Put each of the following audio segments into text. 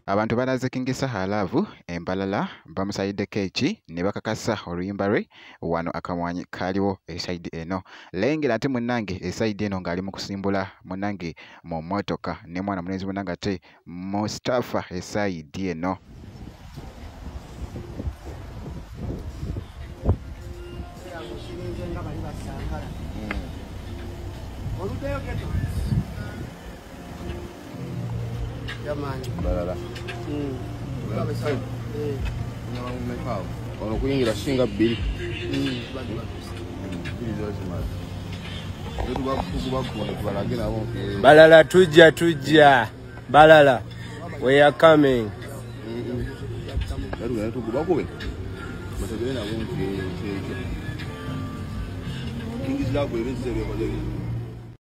Abantu balaze King Saha Love embalala bamusayidde keeki ne bakakasa oluyimba lwe wano akamwanyi kaaliwo esayidi eno. Lengera ate munnange esayidi eno ng'ali mu kusimbula munnange mu mmotoka ne mwana mulenzi munnange ate Mustafa esayidi eno. Kuyingira shinga bbiri balala tujja balala we are coming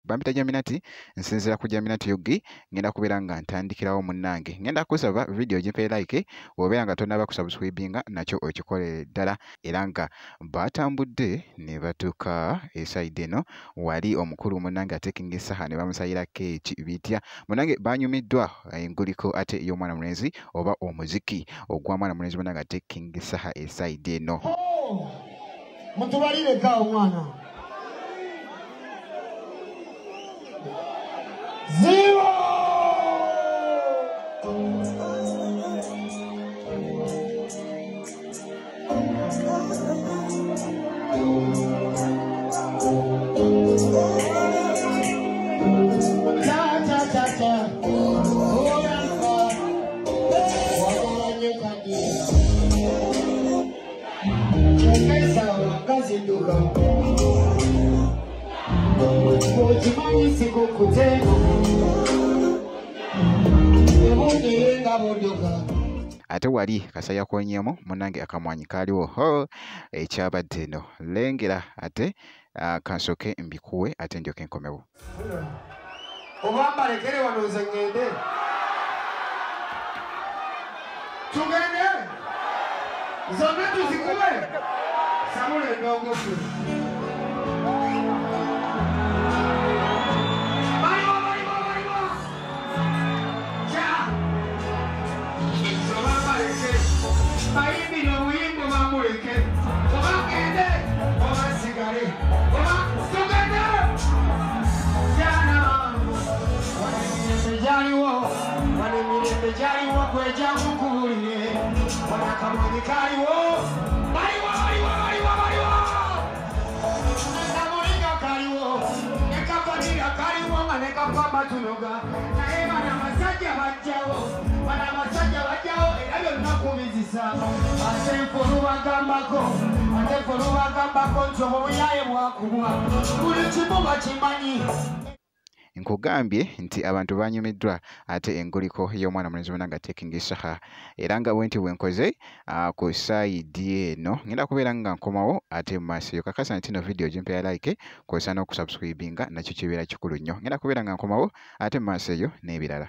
Bampita Jaminati nsinzira ku Jaminati Yugi ngenda kubeera nga ntandikirawo munnange. Ngenda kusaba video gimpe like obeera nga tonnaba kusubscribinga nakyo okikolere ddala era nga batambudde ne batuuka esayidi eno wali omukulu munnange ate King Saha ne bamusayira keeki bitya munnange banyumiddwa enguliko ate y'omwana mulenzi oba omuziki ogwa mwana mulenzi munnange ate King Saha esayidi eno. Mutubalire ka omwana Zero! Ate wali kasaya konyemo munnange akamwanyi kaaliwo ho ekyabadde eno lengera ate kansoke mbikuwe ate ndyoke nkomewo. Obamba lekere wano nze ngende tugende zonna tuzikuwe samule ndongofu Nkugambye nti abantu banyumiddwa ate enguliko y'omwana mulenzi munnange ate King Saha era nga bwe nti bwenkoze ku sayidi eno ngenda kubeera nga nkomawo ate mu maaso eyo kakasa nti no video gimpe ya like kw'osa n'okusubscribinga nakyo kibeera kikulu nnyo. Ngenda kubeera nga nkomawo ate mu maaso eyo n'ebirala.